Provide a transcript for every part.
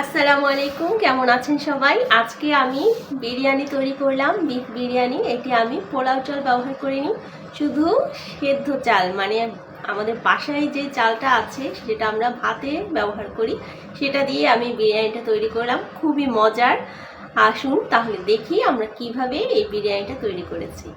আসসালামু আলাইকুম, কেমন আছেন সবাই? আজকে আমি বিরিয়ানি তৈরি করলাম, বিফ বিরিয়ানি। এটি আমি পোলাও চাল ব্যবহার করিনি, শুধু সেদ্ধ চাল, মানে আমাদের বাসায় যে চালটা আছে যেটা আমরা ভাতে ব্যবহার করি সেটা দিয়ে আমি বিরিয়ানিটা তৈরি করলাম। খুবই মজার। আসুন তাহলে দেখি আমরা কিভাবে এই বিরিয়ানিটা তৈরি করেছি।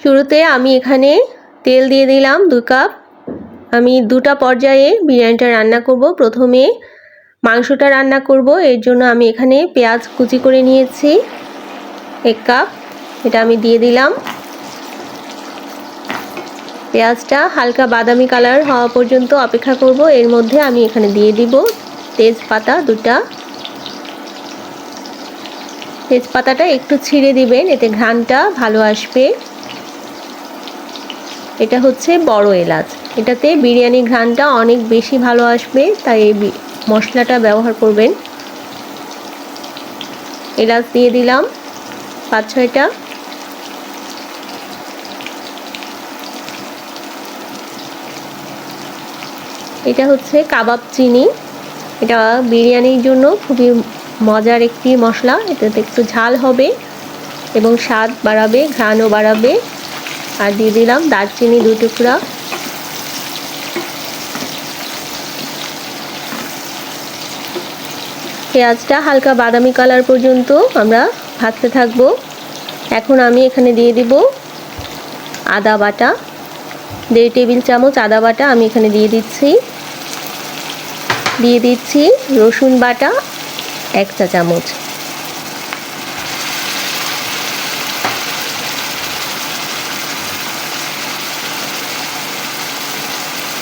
শুরুতে আমি এখানে তেল দিয়ে দিলাম 2 কাপ। আমি দুটা পর্যায়ে বিরিয়ানিটা রান্না করব। প্রথমে মাংসটা রান্না করব, এর জন্য আমি এখানে পেঁয়াজ কুচি করে নিয়েছি 1 কাপ, এটা আমি দিয়ে দিলাম। পেঁয়াজটা হালকা বাদামি কালার হওয়া পর্যন্ত অপেক্ষা করব। এর মধ্যে আমি এখানে দিয়ে দিব তেজপাতা 2টা। তেজপাতাটা একটু ছিঁড়ে দিবেন, এতে ঘ্রাণটা ভালো আসবে। এটা হচ্ছে বড় এলাচ, এটাতে বিরিয়ানি ঘ্রাণটা অনেক বেশি ভালো আসবে, তাই এই মশলাটা ব্যবহার করবেন। এলাচ দিয়ে দিলাম 5-6টা। এটা হচ্ছে কাবাব চিনি, এটা বিরিয়ানির জন্য খুবই মজার একটি মশলা। এটাতে একটু ঝাল হবে এবং স্বাদ বাড়াবে, ঘ্রাণও বাড়াবে। আর দিয়ে দিলাম দারচিনি 2 টুকরা। পেঁয়াজটা হালকা বাদামি কালার পর্যন্ত আমরা ভাজতে থাকব। এখন আমি এখানে দিয়ে দিব আদা বাটা, 1.5 টেবিল চামচ আদা বাটা আমি এখানে দিয়ে দিচ্ছি। দিয়ে দিচ্ছি রসুন বাটা 1 চা চামচ।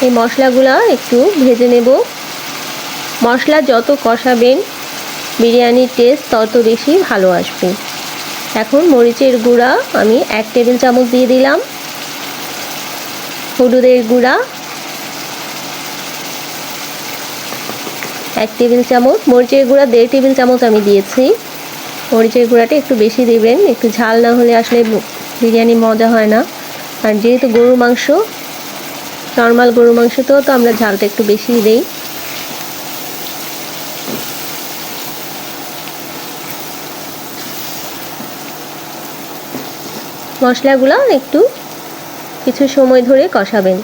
এই মশলাগুলো একটু ভেজে নেব। মশলা যত কষাবেন বিরিয়ানির টেস্ট তত বেশি ভালো আসবে। এখন মরিচের গুঁড়া আমি 1 টেবিল চামচ দিয়ে দিলাম। হলুদের গুঁড়া 1 টেবিল চামচ। মরিচের গুঁড়া 1.5 টেবিল চামচ আমি দিয়েছি। মরিচের গুঁড়াটা একটু বেশি দিবেন, একটু ঝাল না হলে আসলে বিরিয়ানি মজা হয় না। আর যেহেতু গরুর মাংস, নর্মাল গরুর মাংসতেও তো আমরা ঝালটা একটু বেশিই দেই। মশলাগুলো একটু কিছু সময় ধরে কষাবেন।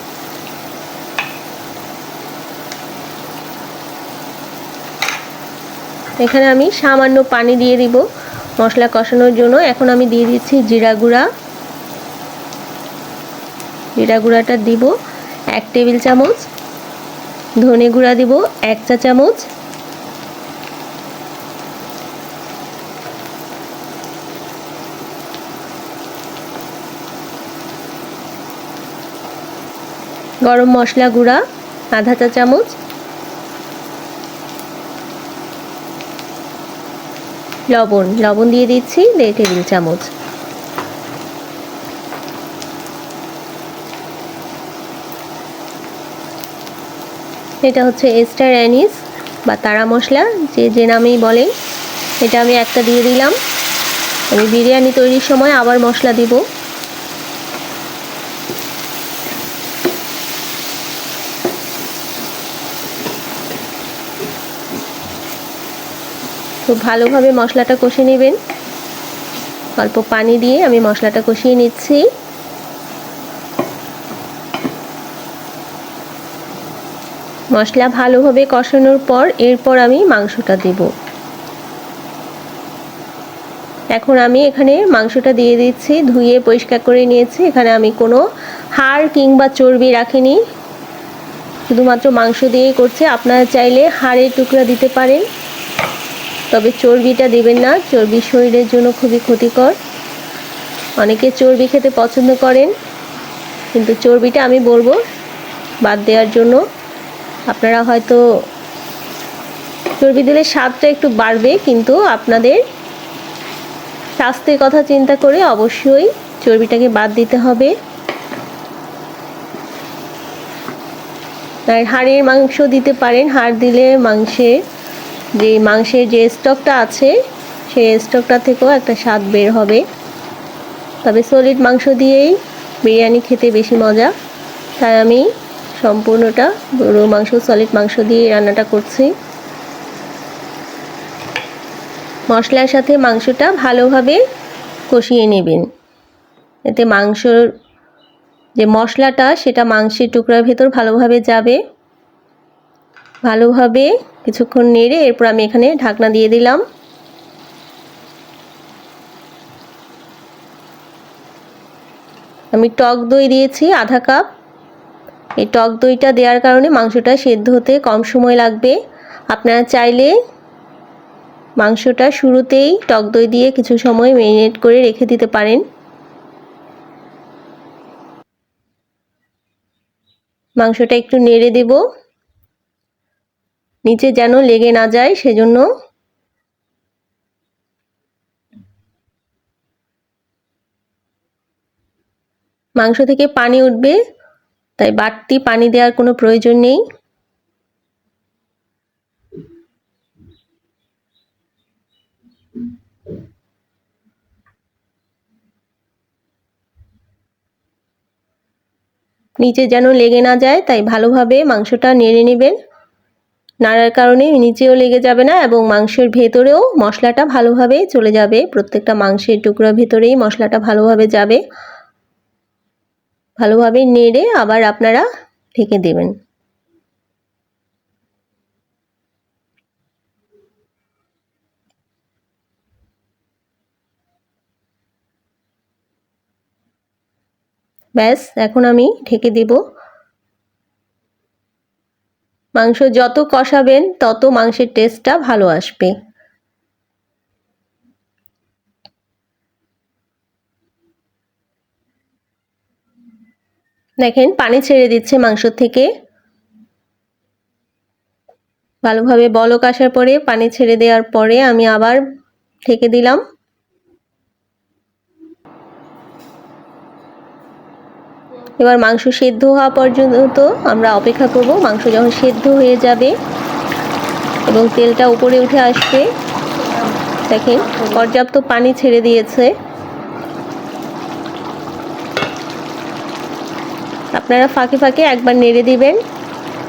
এখানে আমি সামান্য পানি দিয়ে দিব মশলা কষানোর জন্য। এখন আমি দিয়ে দিচ্ছি জিরা গুঁড়া। জিরা গুঁড়াটা দিব 1 টেবিল চামচ। ধনে গুঁড়া দিব 1 চা চামচ। গরম মশলা গুঁড়া আধা চা চামচ। লবণ দিয়ে দিচ্ছি 1.5 টেবিল চামচ। এটা হচ্ছে এস্টার অ্যানিস বা তারা মশলা, যে নামেই বলেন। এটা আমি একটা দিয়ে দিলাম। আমি বিরিয়ানি তৈরির সময় আবার মশলা দিব। খুব ভালোভাবে মশলাটা কষিয়ে নেবেন। অল্প পানি দিয়ে আমি মশলাটা কষিয়ে নিচ্ছি। মশলা ভালোভাবে কষানোর পর এরপর আমি মাংসটা দেব। এখন আমি এখানে মাংসটা দিয়ে দিচ্ছি। ধুয়ে পরিষ্কার করে নিয়েছি। এখানে আমি কোনো হাড় কিংবা চর্বি রাখিনি, শুধুমাত্র মাংস দিয়েই করছি। আপনারা চাইলে হাড়ের টুকরা দিতে পারেন, তবে চর্বিটা দিবেন না, চর্বি শরীরের জন্য খুবই ক্ষতিকর। অনেকে চর্বি খেতে পছন্দ করেন, কিন্তু চর্বিটা আমি বলবো বাদ দেওয়ার জন্য। আপনারা হয়তো চর্বি দিলে স্বাদটা একটু বাড়বে, কিন্তু আপনাদের স্বাস্থ্যের কথা চিন্তা করে অবশ্যই চর্বিটাকে বাদ দিতে হবে। আর হাড়ের মাংস দিতে পারেন। হাড় দিলে মাংসের যে স্টকটা আছে সেই স্টকটা থেকেও একটা স্বাদ বের হবে। তবে সলিড মাংস দিয়েই বিরিয়ানি খেতে বেশি মজা, তাই আমি সম্পূর্ণটা গরুর মাংস, সলিড মাংস দিয়ে রান্নাটা করছি। মশলার সাথে মাংসটা ভালোভাবে কষিয়ে নেবেন, এতে মাংসর যে মশলাটা সেটা মাংসের টুকরার ভেতর ভালোভাবে যাবে। ভালোভাবে কিছুক্ষণ নেড়ে এরপর আমি এখানে ঢাকনা দিয়ে দিলাম। আমি টক দই দিয়েছি আধা কাপ। এই টক দইটা দেওয়ার কারণে মাংসটা সেদ্ধ হতে কম সময় লাগবে। আপনারা চাইলে মাংসটা শুরুতেই টক দই দিয়ে কিছু সময় ম্যারিনেট করে রেখে দিতে পারেন। মাংসটা একটু নেড়ে দেব, নিচে যেন লেগে না যায় সেজন্য। মাংস থেকে পানি উঠবে, তাই বাড়তি পানি দেওয়ার কোনো প্রয়োজন নেই। নিচে যেন লেগে না যায় তাই ভালোভাবে মাংসটা নেড়ে নেবেন। নাড়ার কারণে নিচেও লেগে যাবে না এবং মাংসের ভেতরেও মশলাটা ভালোভাবে চলে যাবে। প্রত্যেকটা মাংসের টুকরা ভেতরেই মশলাটা ভালোভাবে যাবে। ভালোভাবে নেড়ে আবার আপনারা ঢেকে দেবেন। ব্যাস, এখন আমি ঢেকে দেব। মাংস যত কষাবেন তত মাংসের টেস্টটা ভালো আসবে। দেখেন পানি ছেড়ে দিচ্ছে মাংস থেকে। ভালোভাবে বলক আসার পরে পানি ছেড়ে দেওয়ার পরে আমি আবার ঢেকে দিলাম। এবার মাংস সেদ্ধ হওয়া পর্যন্ত আমরা অপেক্ষা করব। মাংস যখন সেদ্ধ হয়ে যাবে এবং তেলটা উপরে উঠে আসবে, দেখেন পর্যাপ্ত পানি ছেড়ে দিয়েছে। আপনারা ফাঁকে ফাঁকে একবার নেড়ে দিবেন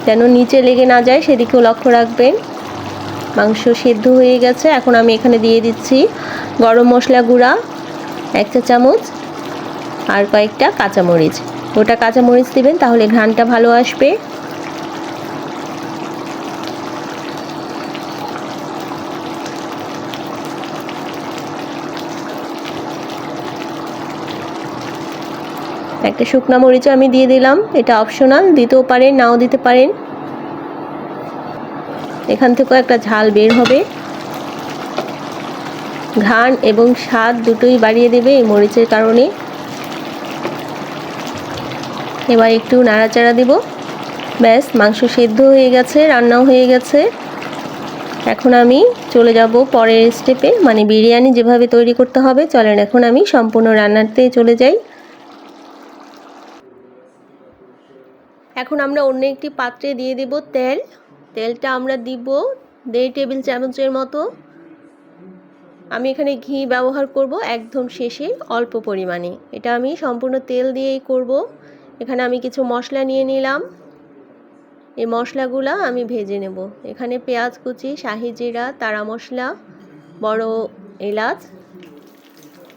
যেন নিচে লেগে না যায়, সেদিকেও লক্ষ্য রাখবেন। মাংস সেদ্ধ হয়ে গেছে। এখন আমি এখানে দিয়ে দিচ্ছি গরম মশলা গুঁড়া 1 চা চামচ আর কয়েকটা কাঁচামরিচ। গোটা কাঁচামরিচ দিবেন, তাহলে ঘ্রাণটা ভালো আসবে। একটা শুকনো মরিচও আমি দিয়ে দিলাম, এটা অপশনাল, দিতেও পারেন নাও দিতে পারেন। এখান থেকেও একটা ঝাল বের হবে, ঘ্রাণ এবং স্বাদ দুটোই বাড়িয়ে দেবে এই মরিচের কারণে। এবার একটু নাড়াচাড়া দেব। ব্যাস, মাংস সেদ্ধ হয়ে গেছে, রান্নাও হয়ে গেছে। এখন আমি চলে যাব পরের স্টেপে, মানে বিরিয়ানি যেভাবে তৈরি করতে হবে। চলেন এখন আমি সম্পূর্ণ রান্নাতে চলে যাই। এখন আমরা অন্য একটি পাত্রে দিয়ে দেব তেল। তেলটা আমরা দিব 1.5 টেবিল চামচের মতো। আমি এখানে ঘি ব্যবহার করব একদম শেষে অল্প পরিমাণে। এটা আমি সম্পূর্ণ তেল দিয়েই করব। এখানে আমি কিছু মশলা নিয়ে নিলাম, এই মশলাগুলো আমি ভেজে নেব। এখানে পেঁয়াজ কুচি, শাহি জিরা, তারা মশলা, বড় এলাচ,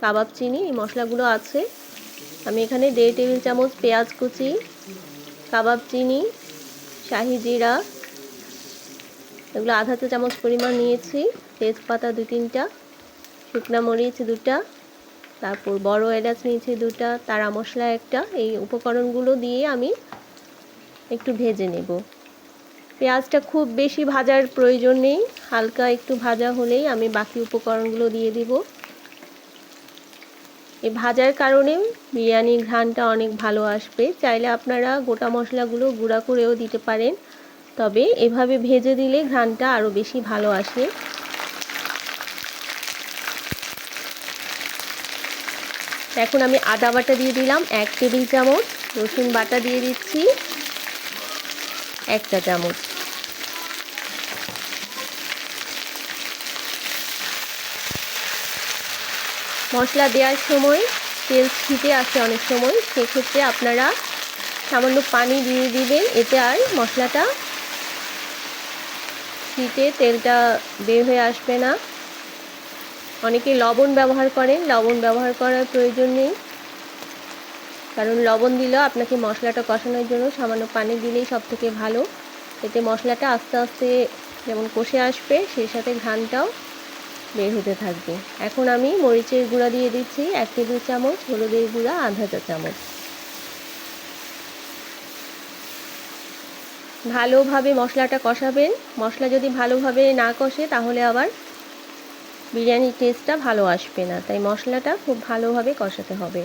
কাবাব চিনি, এই মশলাগুলো আছে। আমি এখানে 1.5 টেবিল চামচ পেঁয়াজ কুচি, কাবাব চিনি, শাহি জিরা এগুলো আধা চা চামচ পরিমাণ নিয়েছি, তেজপাতা 2-3টা, শুকনা মরিচ 2টা, তারপর বড় এলাচ নিয়েছি 2টা, তারা মশলা 1টা। এই উপকরণগুলো দিয়ে আমি একটু ভেজে নেব। পেঁয়াজটা খুব বেশি ভাজার প্রয়োজন নেই, হালকা একটু ভাজা হলেই আমি বাকি উপকরণগুলো দিয়ে দিব। এই ভাজার কারণে বিরিয়ানির ঘ্রাণটা অনেক ভালো আসবে। চাইলে আপনারা গোটা মশলাগুলো গুঁড়া করেও দিতে পারেন, তবে এভাবে ভেজে দিলে ঘ্রাণটা আরও বেশি ভালো আসে। এখন আমি আদা বাটা দিয়ে দিলাম 1 টেবিল চামচ, রসুন বাটা দিয়ে দিচ্ছি 1 চা চামচ। মশলা দেওয়ার সময় তেল ছিটে আসে অনেক সময়, সেক্ষেত্রে আপনারা সামান্য পানি দিয়ে দিবেন, এতে আর মশলাটা ছিটে তেলটা বের হয়ে আসবে না। অনেকে লবণ ব্যবহার করেন, লবণ ব্যবহার করার প্রয়োজন নেই, কারণ লবণ দিলেও আপনাকে মশলাটা কষানোর জন্য সামান্য পানি দিলেই সব থেকে ভালো। এতে মশলাটা আস্তে আস্তে যেমন কষে আসবে, সেই সাথে ঘ্রাণটাও বের হতে থাকবে। এখন আমি মরিচের গুঁড়া দিয়ে দিচ্ছি 1 টেবিল চামচ, হলুদের গুঁড়া আধা চা চামচ। ভালোভাবে মশলাটা কষাবেন। মশলা যদি ভালোভাবে না কষে তাহলে আবার বিরিয়ানির টেস্টটা ভালো আসবে না, তাই মশলাটা খুব ভালোভাবে কষাতে হবে।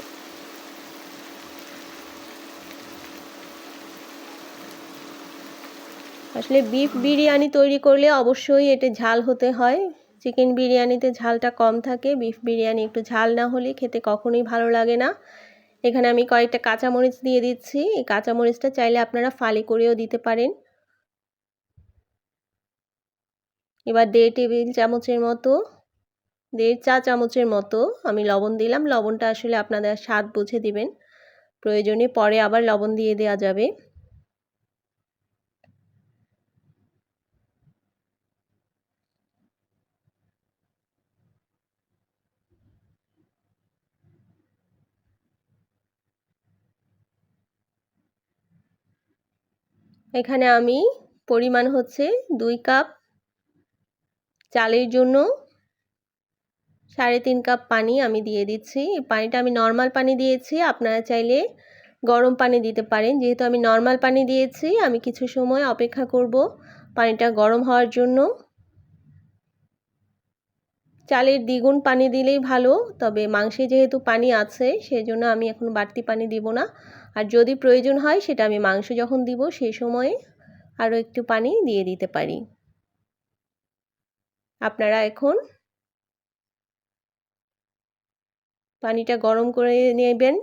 আসলে বিফ বিরিয়ানি তৈরি করলে অবশ্যই এটা ঝাল হতে হয়। চিকেন বিরিয়ানিতে ঝালটা কম থাকে, বিফ বিরিয়ানি একটু ঝাল না হলে খেতে কখনোই ভালো লাগে না। এখানে আমি কয়েকটা কাঁচামরিচ দিয়ে দিচ্ছি। এই কাঁচামরিচটা চাইলে আপনারা ফালি করেও দিতে পারেন। এবার 1.5 টেবিল চামচের মতো, 1.5 চা চামচের মতো আমি লবণ দিলাম। লবণটা আসলে আপনাদের স্বাদ বুঝে দিবেন, প্রয়োজনে পরে আবার লবণ দিয়ে দেওয়া যাবে। এখানে আমি পরিমাণ হচ্ছে 2 কাপ, চালের জন্য 3.5 কাপ পানি আমি দিয়ে দিচ্ছি। এই পানিটা আমি নর্মাল পানি দিয়েছি, আপনারা চাইলে গরম পানি দিতে পারেন। যেহেতু আমি নর্মাল পানি দিয়েছি, আমি কিছু সময় অপেক্ষা করব পানিটা গরম হওয়ার জন্য। চালের দ্বিগুণ পানি দিলেই ভালো, তবে মাংসে যেহেতু পানি আছে সেজন্য আমি এখন বাড়তি পানি দিব না। আর যদি প্রয়োজন হয় সেটা আমি মাংস যখন দিব সেই সময়ে আরও একটু পানি দিয়ে দিতে পারি। আপনারা এখন পানিটা গরম করে নেবেন।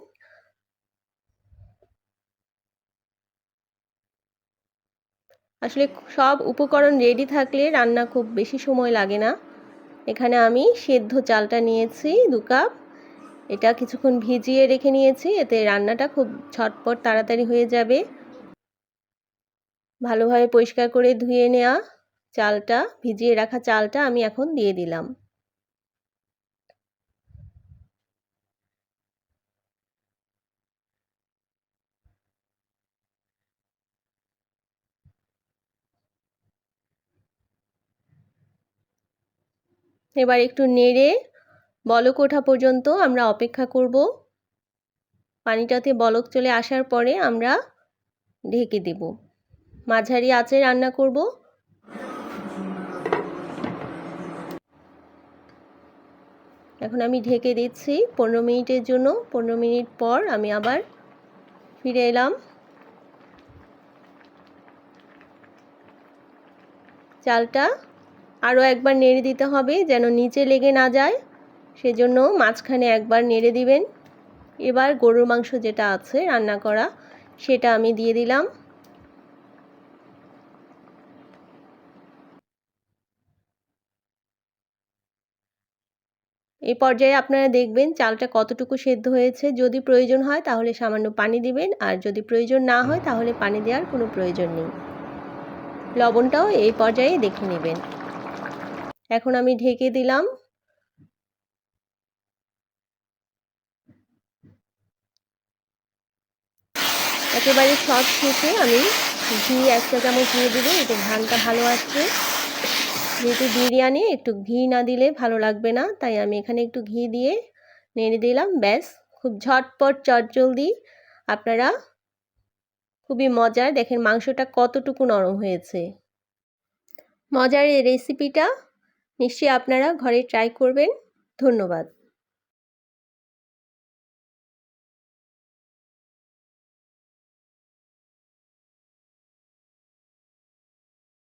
আসলে সব উপকরণ রেডি থাকলে রান্না খুব বেশি সময় লাগে না। এখানে আমি সেদ্ধ চালটা নিয়েছি 2 কাপ, এটা কিছুক্ষণ ভিজিয়ে রেখে নিয়েছি, এতে রান্নাটা খুব ঝটপট তাড়াতাড়ি হয়ে যাবে। ভালোভাবে পরিষ্কার করে ধুয়ে নেওয়া চালটা, ভিজিয়ে রাখা চালটা আমি এখন দিয়ে দিলাম। এবার একটু নেড়ে বলক ওঠা পর্যন্ত আমরা অপেক্ষা করব। পানিটাতে বলক চলে আসার পরে আমরা ঢেকে দেব। মাঝারি আঁচে রান্না করব। এখন আমি ঢেকে দিচ্ছি 15 মিনিটের জন্য। 15 মিনিট পর আমি আবার ফিরে এলাম। চালটা আরও একবার নেড়ে দিতে হবে যেন নিচে লেগে না যায়, সেজন্য মাঝখানে একবার নেড়ে দিবেন। এবার গরুর মাংস যেটা আছে রান্না করা সেটা আমি দিয়ে দিলাম। এই পর্যায়ে আপনারা দেখবেন চালটা কতটুকু সেদ্ধ হয়েছে। যদি প্রয়োজন হয় তাহলে সামান্য পানি দিবেন, আর যদি প্রয়োজন না হয় তাহলে পানি দেওয়ার কোনো প্রয়োজন নেই। লবণটাও এই পর্যায়ে দেখে নেবেন। এখন আমি ঢেকে দিলাম। একেবারে সব শেষে আমি ঘি 1 চা চামচ দিয়ে দেবো, এতে ঘ্রাণটা ভালো আসবে। যেহেতু বিরিয়ানি একটু ঘি না দিলে ভালো লাগবে না, তাই আমি এখানে একটু ঘি দিয়ে নেড়ে দিলাম। ব্যাস, খুব ঝটপট চটজলদি। আপনারা খুবই মজার, দেখেন মাংসটা কতটুকু নরম হয়েছে। মজার এই রেসিপিটা নিশ্চয়ই আপনারা ঘরে ট্রাই করবেন। ধন্যবাদ।